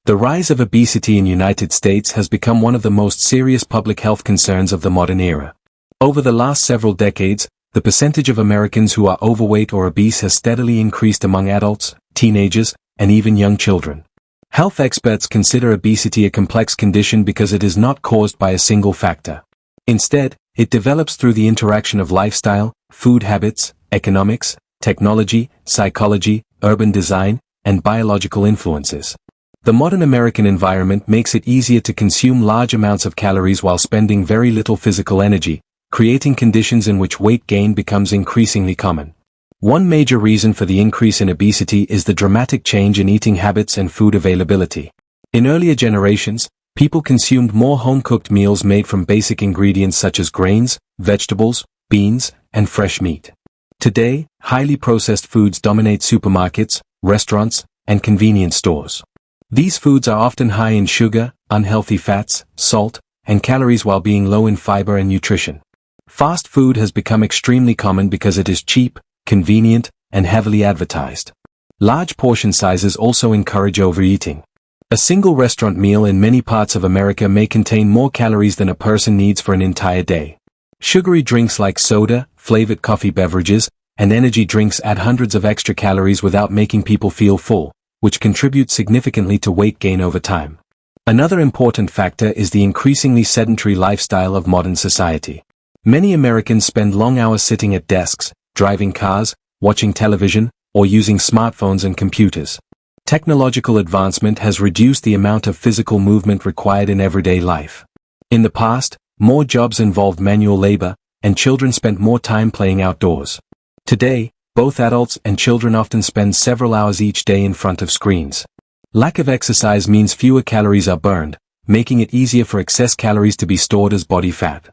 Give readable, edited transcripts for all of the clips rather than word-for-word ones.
The rise of obesity in the United States has become one of the most serious public health concerns of the modern era. Over the last several decades, the percentage of Americans who are overweight or obese has steadily increased among adults, teenagers, and even young children. Health experts consider obesity a complex condition because it is not caused by a single factor. Instead, it develops through the interaction of lifestyle, food habits, economics, technology, psychology, urban design, and biological influences. The modern American environment makes it easier to consume large amounts of calories while spending very little physical energy, creating conditions in which weight gain becomes increasingly common. One major reason for the increase in obesity is the dramatic change in eating habits and food availability. In earlier generations, people consumed more home-cooked meals made from basic ingredients such as grains, vegetables, beans, and fresh meat. Today, highly processed foods dominate supermarkets, restaurants, and convenience stores. These foods are often high in sugar, unhealthy fats, salt, and calories while being low in fiber and nutrition. Fast food has become extremely common because it is cheap, convenient, and heavily advertised. Large portion sizes also encourage overeating. A single restaurant meal in many parts of America may contain more calories than a person needs for an entire day. Sugary drinks like soda, flavored coffee beverages, and energy drinks add hundreds of extra calories without making people feel full, which contributes significantly to weight gain over time. Another important factor is the increasingly sedentary lifestyle of modern society. Many Americans spend long hours sitting at desks, driving cars, watching television, or using smartphones and computers. Technological advancement has reduced the amount of physical movement required in everyday life. In the past, more jobs involved manual labor, and children spent more time playing outdoors. Today, both adults and children often spend several hours each day in front of screens. Lack of exercise means fewer calories are burned, making it easier for excess calories to be stored as body fat.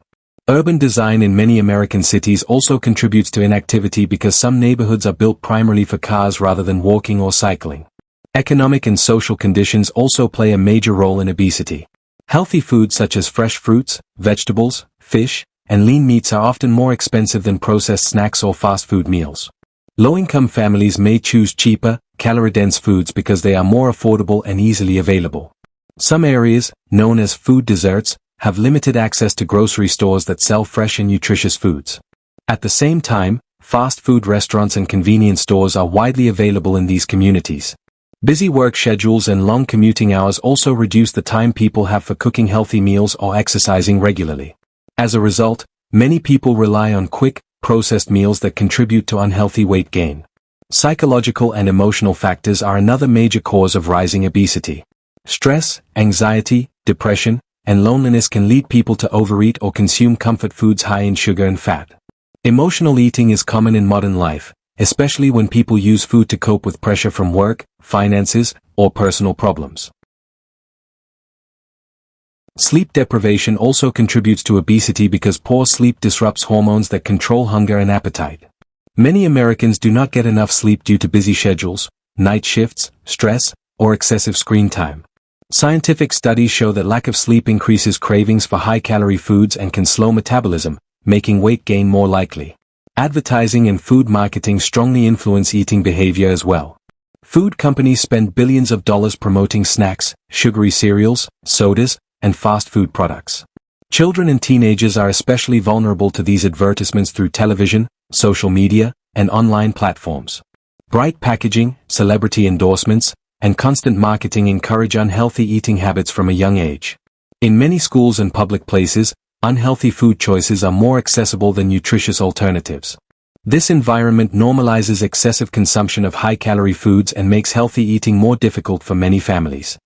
Urban design in many American cities also contributes to inactivity because some neighborhoods are built primarily for cars rather than walking or cycling. Economic and social conditions also play a major role in obesity. Healthy foods such as fresh fruits, vegetables, fish, and lean meats are often more expensive than processed snacks or fast food meals. Low-income families may choose cheaper, calorie-dense foods because they are more affordable and easily available. Some areas, known as food deserts, have limited access to grocery stores that sell fresh and nutritious foods. At the same time, fast food restaurants and convenience stores are widely available in these communities. Busy work schedules and long commuting hours also reduce the time people have for cooking healthy meals or exercising regularly. As a result, many people rely on quick, processed meals that contribute to unhealthy weight gain. Psychological and emotional factors are another major cause of rising obesity. Stress, anxiety, depression, and loneliness can lead people to overeat or consume comfort foods high in sugar and fat. Emotional eating is common in modern life, especially when people use food to cope with pressure from work, finances, or personal problems. Sleep deprivation also contributes to obesity because poor sleep disrupts hormones that control hunger and appetite. Many Americans do not get enough sleep due to busy schedules, night shifts, stress, or excessive screen time. Scientific studies show that lack of sleep increases cravings for high-calorie foods and can slow metabolism, making weight gain more likely. Advertising and food marketing strongly influence eating behavior as well. Food companies spend billions of dollars promoting snacks, sugary cereals, sodas, and fast food products. Children and teenagers are especially vulnerable to these advertisements through television, social media, and online platforms. Bright packaging, celebrity endorsements, and constant marketing encourage unhealthy eating habits from a young age. In many schools and public places, unhealthy food choices are more accessible than nutritious alternatives. This environment normalizes excessive consumption of high-calorie foods and makes healthy eating more difficult for many families.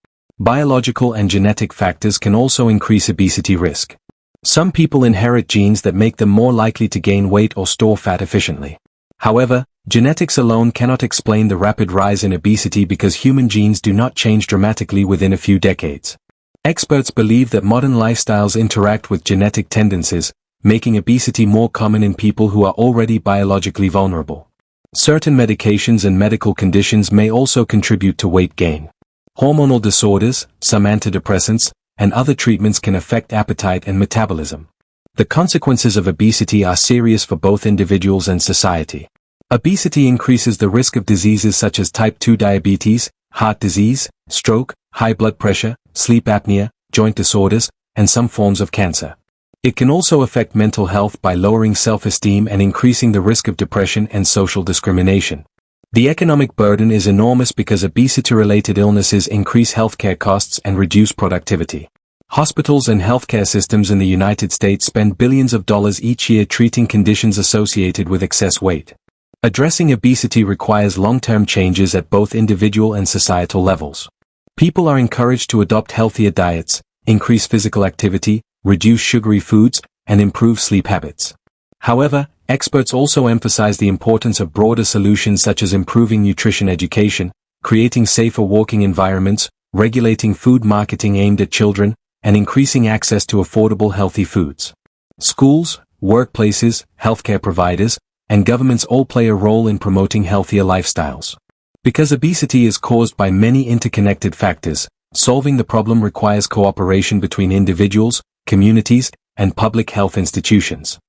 Biological and genetic factors can also increase obesity risk. Some people inherit genes that make them more likely to gain weight or store fat efficiently. However, genetics alone cannot explain the rapid rise in obesity because human genes do not change dramatically within a few decades. Experts believe that modern lifestyles interact with genetic tendencies, making obesity more common in people who are already biologically vulnerable. Certain medications and medical conditions may also contribute to weight gain. Hormonal disorders, some antidepressants, and other treatments can affect appetite and metabolism. The consequences of obesity are serious for both individuals and society. Obesity increases the risk of diseases such as type 2 diabetes, heart disease, stroke, high blood pressure, sleep apnea, joint disorders, and some forms of cancer. It can also affect mental health by lowering self-esteem and increasing the risk of depression and social discrimination. The economic burden is enormous because obesity-related illnesses increase healthcare costs and reduce productivity. Hospitals and healthcare systems in the United States spend billions of dollars each year treating conditions associated with excess weight. Addressing obesity requires long-term changes at both individual and societal levels. People are encouraged to adopt healthier diets, increase physical activity, reduce sugary foods, and improve sleep habits. However, experts also emphasize the importance of broader solutions such as improving nutrition education, creating safer walking environments, regulating food marketing aimed at children, and increasing access to affordable healthy foods. Schools, workplaces, healthcare providers, and governments all play a role in promoting healthier lifestyles. Because obesity is caused by many interconnected factors, solving the problem requires cooperation between individuals, communities, and public health institutions.